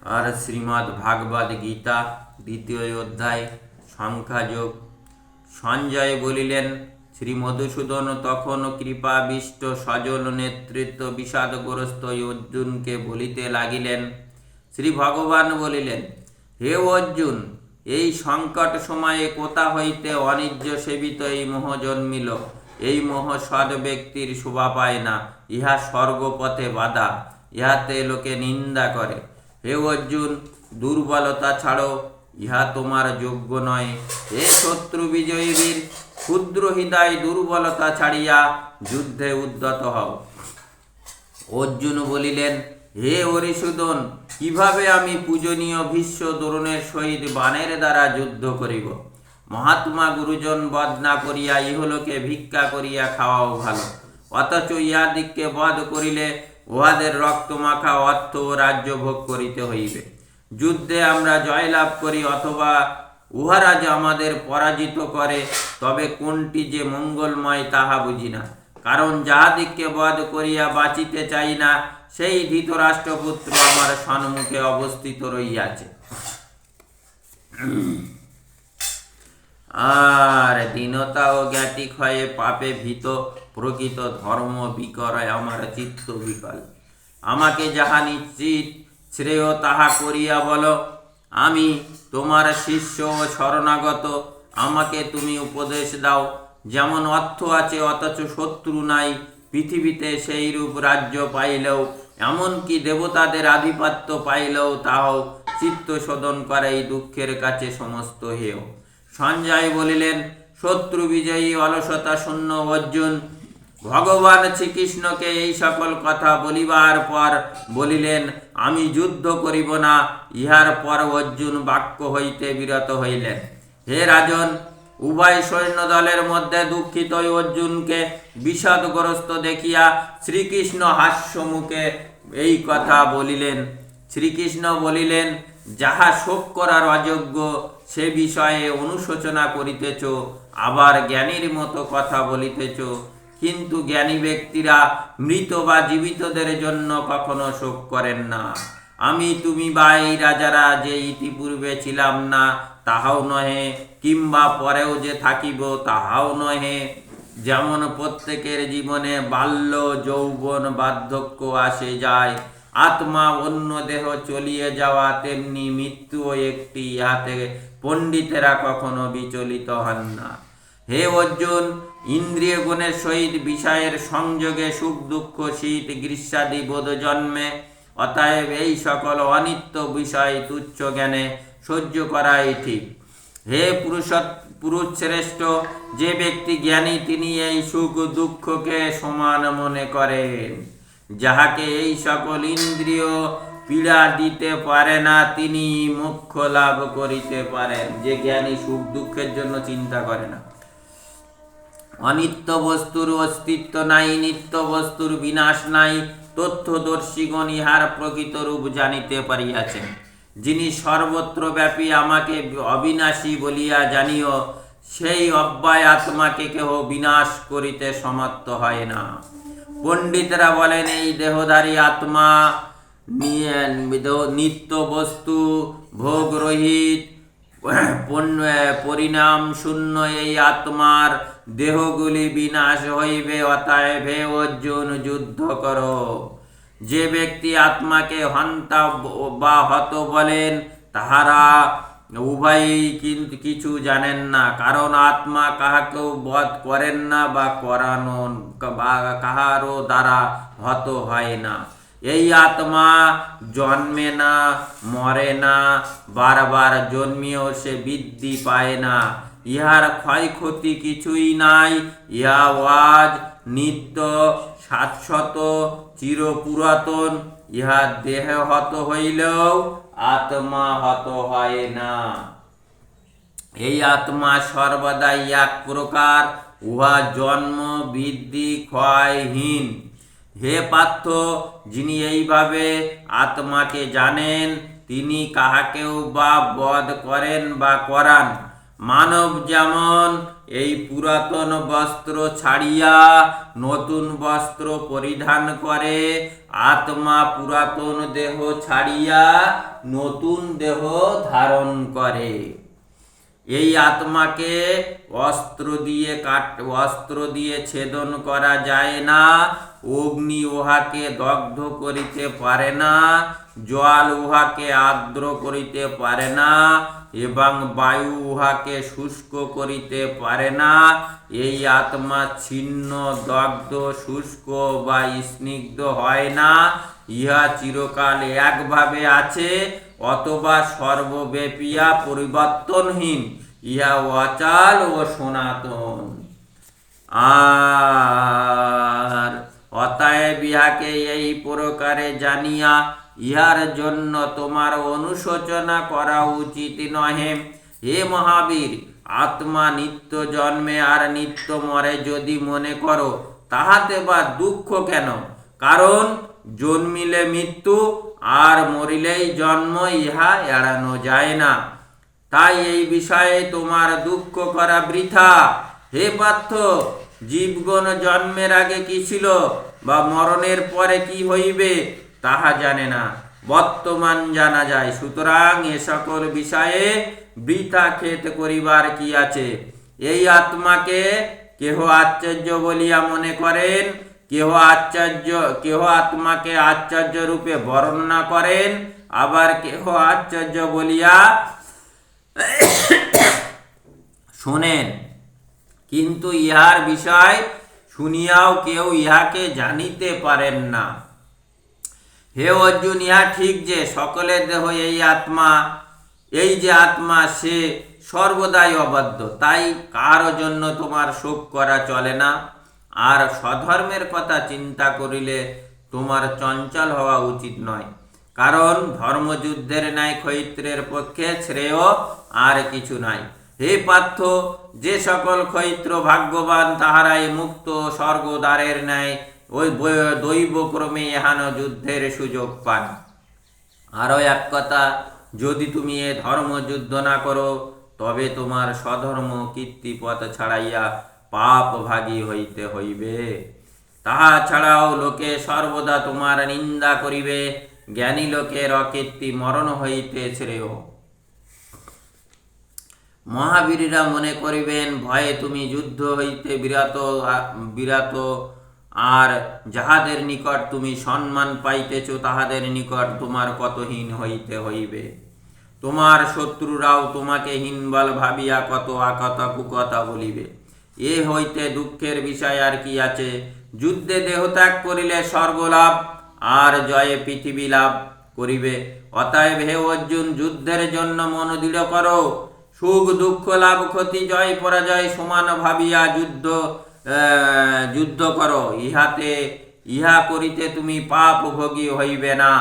আর শ্রীমদ্ ভাগবত গীতা দ্বিতীয় অধ্যায় সংখ্যাযোগ। সঞ্জয় বলিলেন, শ্রী মধুসূদন তখন কৃপাবিষ্ট সজল নেতৃত্ব বিষাদগ্রস্ত অর্জুনকে বলিতে লাগিলেন। শ্রী ভগবান বলিলেন, হে অর্জুন, এই সংকট সময়ে কোথা হইতে অনিজ্য সেবিত এই মোহ জন্মিল? এই মোহ সৎ ব্যক্তির শোভা পায় না, ইহা স্বর্গপথে বাধা, ইহাতে লোকে নিন্দা করে। হে অর্জুন, দুর্বলতা ছাড়ো, ইহা তোমার যোগ্য নয়। হে শত্রু বিজয়ী বীর, ক্ষুদ্র হৃদয় দুর্বলতা ছাড়িয়া যুদ্ধে উদ্যত হও। অর্জুন বলিলেন, হে হরিসূদন, কিভাবে আমি পূজনীয় ভীষ্ম দ্রোণের সহিত বাণের দ্বারা যুদ্ধ করিব? মহাত্মা গুরুজন বধ না করিয়া ইহলোকে ভিক্ষা করিয়া খাওয়াও ভালো। অথচ ইহাদিগকে বধ করিলে উহাদের রক্তমাখা অর্থ ও রাজ্য ভোগ করিতে হইবে। যুদ্ধে আমরা জয়লাভ করি অথবা উহারা যে আমাদের পরাজিত করে, তবে কোনটি যে মঙ্গলময় তাহা বুঝি না। কারণ যাহাদিগকে বধ করিয়া বাঁচিতে চাই না, সেই ধৃতরাষ্ট্রপুত্র আমার সম্মুখে অবস্থিত রহিয়াছে। আর দীনতা ও জ্ঞাতি ক্ষয়ে পাপে ভীত, প্রকৃত ধর্ম বিকরয় আমার চিত্ত বিকল। আমাকে যাহা নিশ্চিত শ্রেয় তাহা করিয়া বলো। আমি তোমার শিষ্য ও শরণাগত, আমাকে তুমি উপদেশ দাও। যেমন অর্থ আছে অথচ শত্রু নাই, পৃথিবীতে সেই রূপ রাজ্য পাইলেও, এমনকি দেবতাদের আধিপত্য পাইলেও তাহাও চিত্ত শোধন করাই দুঃখের কাছে সমস্ত হেয়। সঞ্জয় বলিলেন, শত্রু বিজয়ী অলসতা শূন্য অর্জুন ভগবান শ্রীকৃষ্ণকে এই সকল কথা বলিবার পর বলিলেন, আমি যুদ্ধ করিব না। ইহার পর অর্জুন বাক্য হইতে বিরত হইলেন। হে রাজন, উভয় সৈন্য দলের মধ্যে দুঃখিত অর্জুনকে বিষাদগ্রস্ত দেখিয়া শ্রীকৃষ্ণ হাস্যমুখে এই কথা বলিলেন। শ্রীকৃষ্ণ বলিলেন, যাহা শোক করার অযোগ্য সে বিষয়ে অনুশোচনা করিতেছ, আবার জ্ঞানীর মতো কথা বলিতেছ। কিন্তু জ্ঞানী ব্যক্তিরা মৃত বা জীবিতদের জন্য কখনো শোক করেন না। আমি তুমি বা এই রাজারা যে ইতিপূর্বে ছিলাম না তাহাও নহে, কিংবা পরেও যে থাকিব তাহাও নহে। যেমন প্রত্যেকের জীবনে বাল্য, যৌবন, বার্ধক্য আসে যায়, আত্মা অন্য দেহ চলিয়ে যাওয়া, তেমনি মৃত্যুও একটি, ইহাতে পণ্ডিতেরা কখনো বিচলিত হন না। হে অর্জুন, ইন্দ্রিয় গুণের সহিত বিষয়ের সংযোগে সুখ দুঃখ শীত গ্রীষ্মাদি বোধ জন্মে। অতএব এই সকল অনিত্য বিষয় তুচ্ছ জ্ঞানে সহ্য করাই ঠিক। হে পুরুষ শ্রেষ্ঠ, যে ব্যক্তি জ্ঞানী তিনি এই সুখ দুঃখকে সমান মনে করেন। যাহাকে এই সকল ইন্দ্রিয় পীড়া দিতে পারে না, তিনি মোক্ষ লাভ করিতে পারেন। যে জ্ঞানী সুখ দুঃখের জন্য চিন্তা করে না। অনিত্য বস্তুর অস্তিত্ব নাই, নিত্য বস্তুর বিনাশ নাই, তথ্যদর্শীগণ ইহার প্রকৃত রূপ জানিতে পারিয়াছেন। যিনি সর্বত্র ব্যাপী আমাকে অবিনাশী বলিয়া জানিও, সেই অব্যয় আত্মাকে কেহ বিনাশ করিতে সমর্থ হয় না। পণ্ডিতরা বলেন, এই দেহধারী আত্মা নিত্য বস্তু, ভোগ রহিত, পরিণাম শূন্য। এই আত্মার দেহগুলি বিনাশ হইবে। অতএব হে অর্জুন, যুদ্ধ করো। যে ব্যক্তি আত্মাকে হন্তা বা হত বলেন, তাহারা উভয়ই কিন্তু কিছু জানেন না। কারণ আত্মা কাহাকেও বধ করেন না বা করানো বা কাহারও দ্বারা হত হয় না। এই আত্মা জন্মে না, মরে না, বারবার জন্মিয়েও সে বৃদ্ধি পায় না। ইহার ক্ষয়ক্ষতি কিছুই নাই। ইহা আজ নিত্য, শাশ্বত, চিরপুরাতন। ইহা দেহ হত হইলেও আত্মা হত হয় না। এই আত্মা সর্বদাই এক প্রকার, উহা জন্ম বৃদ্ধি ক্ষয়হীন। হে পার্থ, যিনি এইভাবে আত্মাকে জানেন, তিনি কাহাকেও বা বধ করেন বা করান। মানব যেমন এই পুরাতন বস্ত্র ছাড়িয়া নতুন বস্ত্র পরিধান করে, আত্মা পুরাতন দেহ ছাড়িয়া নতুন দেহ ধারণ করে। এই আত্মাকে অস্ত্র দিয়ে ছেদন করা যায় না, অগ্নি উহাকে দগ্ধ করিতে পারে না, জল উহাকে আর্দ্র করিতে পারে না, এবং বায়ু উহাকে শুষ্ক করিতে পারে না। এই আত্মা ছিন্ন, দগ্ধ, শুষ্ক বা স্নিগ্ধ হয় না। ইহা চিরকাল একভাবে আছে, অথবা সর্বব্যাপিয়া পরিবর্তনহীন। ইহা অচল ও সনাতন। আর অতএব ইহাকে এই প্রকারে জানিয়া ইহার জন্য তোমার অনুশোচনা করা উচিত নহে। হে মহাবীর, আত্মা নিত্য জন্মে আর নিত্য মরে যদি মনে করো, তাহাতে বা দুঃখ কেন? কারণ জন্মিলে মৃত্যু আর মরিলেই জন্ম, ইহা এড়ানো যায় না। তাই এই বিষয়ে তোমার দুঃখ করা বৃথা। হে পার্থ, জীবগণ জন্মের আগে কি ছিল বা মরণের পরে কি হইবে তাহা জানে না, বর্তমান জানা যায়। সুতরাং এ সকল বিষয়ে বৃথা খেত করিবার কি আছে? এই আত্মাকে কেহ আশ্চর্য বলিয়া মনে করেন, কেহ আত্মাকে আশ্চর্য রূপে বর্ণনা করেন, আবার কেহ আশ্চর্য বলিয়া শোনেন, কিন্তু ইহার বিষয় শুনিয়াও কেউ ইহাকে জানিতে পারেন না। হে অর্জুন, ইহা ঠিক যে সকলের দেহ এই যে আত্মা, সে সর্বদাই অবাধ্য। তাই কারো জন্য তোমার শোক করা চলে না। আর স্বধর্মের কথা চিন্তা করিলে তোমার চঞ্চল হওয়া উচিত নয়, কারণ ধর্মযুদ্ধের ন্যায় ক্ষত্রিয়ের পক্ষে শ্রেয় আর কিছু নাই। হে পার্থ, যে সকল ক্ষত্র ভাগ্যবান, তাহারাই মুক্ত স্বর্গদ্বারের ন্যায় ওই দৈবক্রমে এহান যুদ্ধের সুযোগ পান। আরও এক কথা, যদি তুমি এ ধর্মযুদ্ধ না করো, তবে তোমার স্বধর্ম কীর্তিপথ ছাড়াইয়া পাপ ভাগী হইতে হইবে। তাহা ছাড়াও লোকে সর্বদা তোমার নিন্দা করিবে। জ্ঞানী লোকের অকীর্তি মরণ হইতে শ্রেয়। মহাবীররা মনে করিবেন, ভয়ে তুমি যুদ্ধ হইতে বিরত, আর যাহাদের নিকট তুমি সম্মান পাইতেছ, তাহাদের নিকট তোমার কতহীন হইতে হইবে। তোমার শত্রুরাও তোমাকে হীনবল ভাবিয়া কত আকথা কুকথা বলিবে। এ হইতে দুঃখের বিষয় আর কি আছে? যুদ্ধে দেহত্যাগ করিলে স্বর্গলাভ, আর জয়ে পৃথিবী লাভ করিবে। অতএব হে অর্জুন, যুদ্ধের জন্য মন দৃঢ় করো। সুখ দুঃখ, লাভ ক্ষতি, জয় পরাজয় সমান ভাবিয়া যুদ্ধ করো। ইহা করিতে তুমি পাপ ভোগী হইবে না।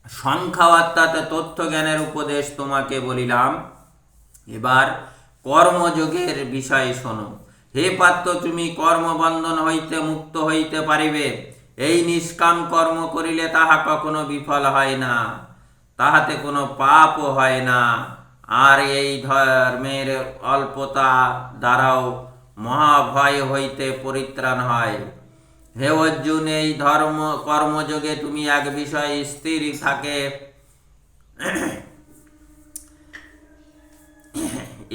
সংখ্যা অর্থাৎ তথ্য জ্ঞানের উপদেশ তোমাকে বলিলাম। এবার কর্মযোগের বিষয়ে শোনো। হে পার্থ, তুমি কর্মবন্ধন হইতে মুক্ত হইতে পারিবে। এই নিষ্কাম কর্ম করিলে তাহা কখনো বিফল হয় না, তাহাতে কোনো পাপও হয় না। আর এই ধর্মের অল্পতা দ্বারাও মহাভয় হইতে পরিত্রাণ হয়। হে অর্জুন, এই কর্মযোগে তুমি এক বিষয়ে স্থির থাকে।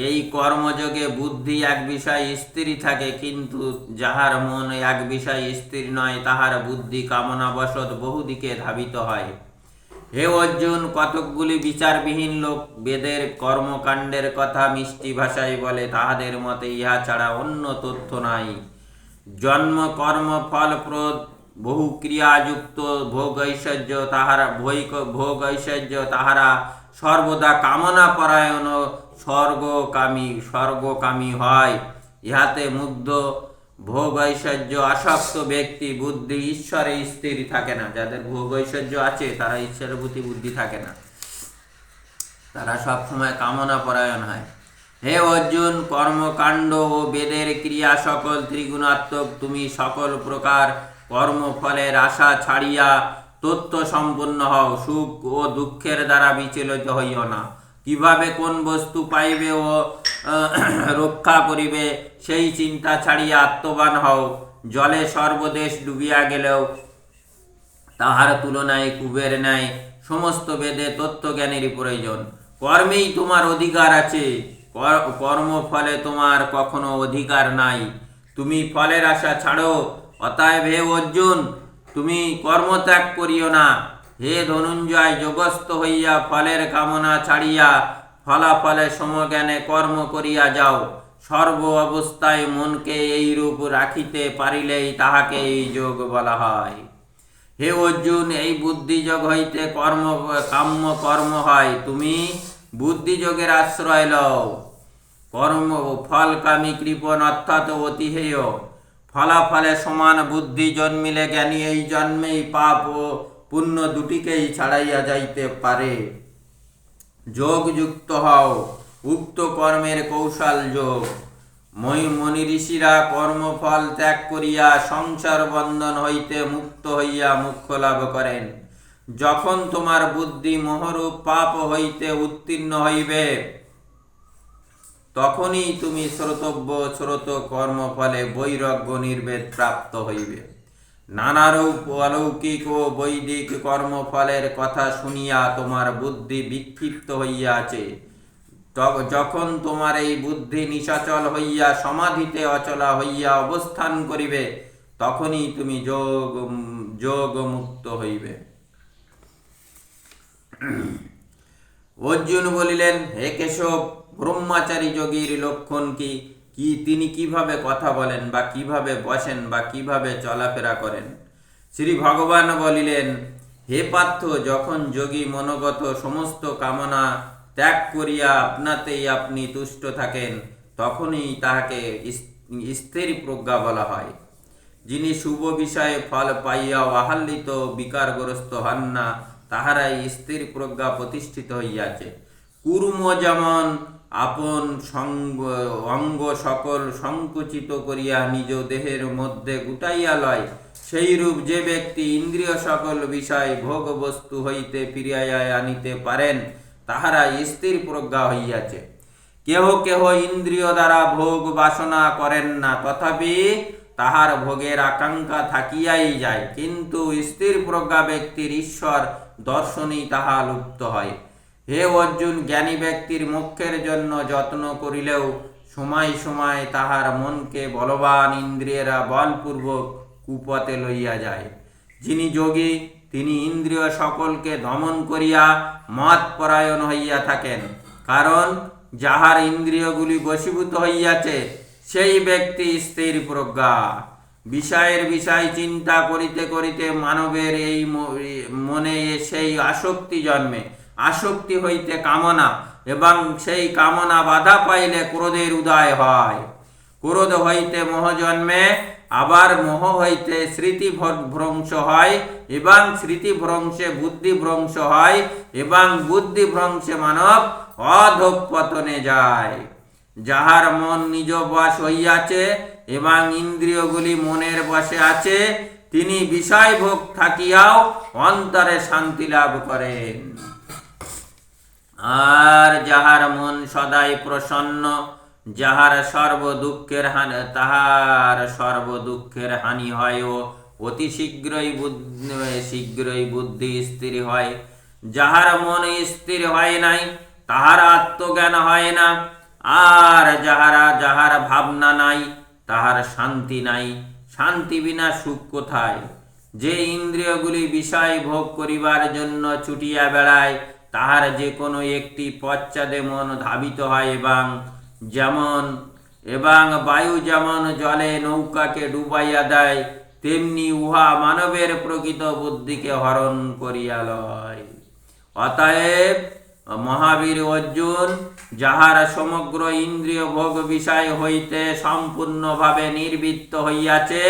এই কর্মযোগে বুদ্ধি এক বিষয়ে স্থির থাকে, কিন্তু যাহার মন এক বিষয়ে স্থির নয়, তাহার বুদ্ধি কামনাবশত বহুদিকে ধাবিত হয়। হে অর্জুন, কতকগুলি বিচারবিহীন লোক বেদের কর্মকাণ্ডের কথা মিষ্টি ভাষায় বলে, তাহাদের মতে ইহা ছাড়া অন্য তথ্য নাই। জন্ম, কর্ম, ফলপ্রদ, বহু ক্রিয়াযুক্ত ভোগ ঐশ্বর্য তাহারা সর্বদা কামনা পরায়ণ স্বর্গকামী হয়। ইহাতে মুগ্ধ ভোগ ঐশ্বর্য আসক্ত ব্যক্তি বুদ্ধি ঈশ্বরে স্থির থাকে না। যাদের ভোগ ঐশ্বর্য আছে, তারা ঈশ্বরের প্রতি বুদ্ধি থাকে না, তারা সবসময় কামনা পরায়ণ হয়। হে অর্জুন, কর্মকাণ্ড ও বেদের ক্রিয়া সকল ত্রিগুণাত্মক। তুমি সকল প্রকার কর্মফলের আশা ছাড়িয়া তথ্য সম্পন্ন হও। সুখ ও দুঃখের দ্বারা বিচলিত হইও না, কিভাবে কোন বস্তু পাইবে ও রক্ষা করিবে সেই চিন্তা ছাড়িয়া আত্মবান হও। জলে সর্বদেশ ডুবিয়া গেলেও তাহার তুলনায় কুবের ন্যায় সমস্ত বেদে তত্ত্বজ্ঞানের প্রয়োজন। কর্মেই তোমার অধিকার আছে, কর্মফলে তোমার কখনো অধিকার নাই। তুমি ফলের আশা ছাড়ো। অতএব হে অর্জুন, তুমি কর্মত্যাগ করিও না। হে ধনুঞ্জয়, যোগস্থ হইয়া ফলের কামনা ছাড়িয়া ফলাফলে সমজ্ঞানে কর্ম করিয়া যাও। সর্ব অবস্থায় মনকে এইরূপ রাখিতে পারিলেই তাহাকে এই যোগ বলা হয়। হে অর্জুন, এই বুদ্ধিযোগ হইতে কাম্য কর্ম হয়। তুমি বুদ্ধিযোগের আশ্রয় লও। কর্ম ফলকামী কৃপণ অর্থাৎ অতি হেয়। ফলাফলে সমান বুদ্ধি জন্মিলে জ্ঞানী এই জন্মেই পাপ ও পুণ্য দুটিকেই ছাড়াইয়া যাইতে পারে। যোগযুক্ত হও। উক্ত কর্মের কৌশল যোগ। মনি ঋষিরা কর্মফল ত্যাগ করিয়া সংসার বন্ধন হইতে মুক্ত হইয়া মোক্ষ লাভ করেন। যখন তোমার বুদ্ধি মোহরূপ পাপ হইতে উত্তীর্ণ হইবে, তখনই তুমি শ্রোতব্য শ্রোত কর্মফলে বৈরাগ্য নির্ভেদ প্রাপ্ত হইবে। নানারূপ অলৌকিক ও বৈদিক কর্মফলের কথা শুনিয়া তোমার বুদ্ধি বিক্ষিপ্ত হইয়াছে। যখন তোমার এই বুদ্ধি নিশাচল হইয়া সমাধিতে অচলা হইয়া অবস্থান করিবে, তখনই তুমি যোগ মুক্ত হইবে। অর্জুন বলিলেন, হে কেশব, ব্রহ্মচারী যোগীর লক্ষণ কি? তিনি কিভাবে কথা বলেন বা কিভাবে বসেন বা কিভাবে চলাফেরা করেন? শ্রী ভগবান বলিলেন, হে পার্থ, যখন যোগী মনোগত সমস্ত কামনা ত্যাগ করিয়া আপনাতেই আপনি তুষ্ট থাকেন, তখনই তাহাকে স্থির প্রজ্ঞা বলা হয়। যিনি শুভ বিষয়ে ফল পাইয়াও আহ্লাদিত বিকারগ্রস্ত হন না, তাহারাই স্থির প্রজ্ঞা প্রতিষ্ঠিত হইয়াছে। কুর্ম যেমন আপন অঙ্গ সকল সংকুচিত করিয়া নিজ দেহের মধ্যে গুটাইয়া লয়, সেইরূপ যে ব্যক্তি ইন্দ্রিয় সকল বিষয় ভোগ বস্তু হইতে ফিরিয়া আনিতে পারেন, তাহারা স্থির প্রজ্ঞা হইয়াছে। কেহ কেহ ইন্দ্রিয় দ্বারা ভোগ বাসনা করেন না, তথাপি তাহার ভোগের আকাঙ্ক্ষা থাকিয়াই যায়, কিন্তু স্থির প্রজ্ঞা ব্যক্তির ঈশ্বর দর্শনেই তাহা লুপ্ত হয়। হে অর্জুন, জ্ঞানী ব্যক্তির মোক্ষের জন্য যত্ন করিলেও সময় সময় তাহার মনকে বলবান ইন্দ্রিয়েরা বলপূর্বক কুপথে লইয়া যায়। যিনি যোগী, তিনি ইন্দ্রিয় সকলকে দমন করিয়া মতপরায়ণ হইয়া থাকেন, কারণ যাহার ইন্দ্রিয়গুলি বশীভূত হইয়াছে, সেই ব্যক্তি স্থির প্রজ্ঞা। বিষয়ের বিষয় চিন্তা করিতে করিতে মানবের এই মনে সেই আসক্তি জন্মে। আসক্তি হইতে কামনা, এবং সেই কামনা বাধা পাইলে ক্রোধের উদয় হয়। ক্রোধ হইতে মোহ জন্মে, আবার মোহ হইতে স্মৃতি ভ্রংশ হয়, এবং স্মৃতি ভ্রংশে বুদ্ধি ভ্রংশ হয়, এবং বুদ্ধি ভ্রংশে মানব অধঃপতনে যায়। যাহার মন নিজ বশ হইয়াছে এবং ইন্দ্রিয়গুলি মনের বশে আছে, তিনি বিষয় ভোগ থাকিয়াও অন্তরে শান্তি লাভ করেন। আর যাহার মন সদাই প্রসন্ন, তাহার সর্ব দুঃখের হানি হয় ও অতি শীঘ্রই বুদ্ধি স্থির হয়। যাহার মন স্থির হয় নাই, তাহার আত্মজ্ঞান হয় না। আর যাহার ভাবনা নাই, তাহার শান্তি নাই। শান্তি বিনা সুখ কোথায়? যে ইন্দ্রিয়গুলি বিষয় ভোগ করিবার জন্য ছুটিয়া বেড়ায়, তাহার যে কোনো একটি পশ্চাদে মন ধাবিত হয়, এবং বায়ু যেমন জলে নৌকাকে ডুবাইয়া দেয়, তেমনি উহা মানবের প্রকৃত বুদ্ধিকে হরণ করিয়া লয়। অতএব মহাবীর অর্জুন, যাহার সমগ্র ইন্দ্রিয় ভোগ বিষয় হইতে সম্পূর্ণভাবে নির্বৃত্ত হইয়াছে,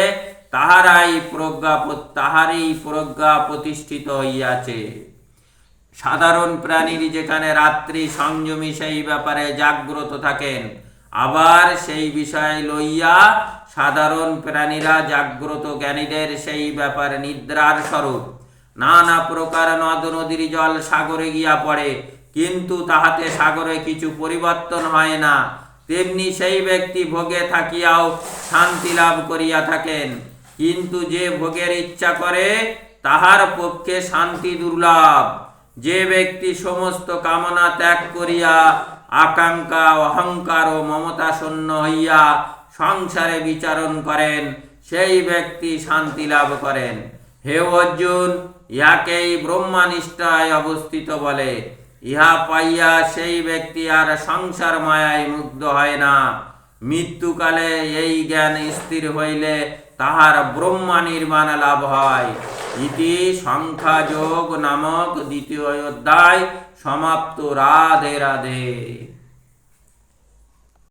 তাহারই প্রজ্ঞা প্রতিষ্ঠিত হইয়াছে। সাধারণ প্রাণীর যেখানে রাত্রি সংযমী সেই ব্যাপারে জাগ্রত থাকেন, আবার সেই বিষয় লইয়া সাধারণ প্রাণীরা জাগ্রত জ্ঞানীদের সেই ব্যাপারে নিদ্রার স্বরূপ। নানা প্রকার নদ নদীর জল সাগরে গিয়া পড়ে, কিন্তু তাহাতে সাগরে কিছু পরিবর্তন হয় না, তেমনি সেই ব্যক্তি ভোগে থাকিয়াও শান্তি লাভ করিয়া থাকেন। কিন্তু যে ভোগের ইচ্ছা করে তাহার পক্ষে শান্তি দুর্লভ। যে ব্যক্তি সমস্ত কামনা ত্যাগ করিয়া আকাঙ্ক্ষা, অহংকার ও মমতা শূন্য হইয়া সংসারে বিচারণ করেন, সেই ব্যক্তি শান্তি লাভ করেন। হে অর্জুন, ইহাকেই ব্রহ্মনিষ্ঠায় অবস্থিত বলে। ইহা পাইয়া সেই ব্যক্তি আর সংসার মায়ায় মুগ্ধ হয় না। মৃত্যুকালে এই জ্ঞান স্থির হইলে তাহার ব্রহ্ম নির্বাণ লাভ হয়। ইতি সংখ্যাযোগ নামক দ্বিতীয় অধ্যায় সমাপ্ত। রাধে রাধে।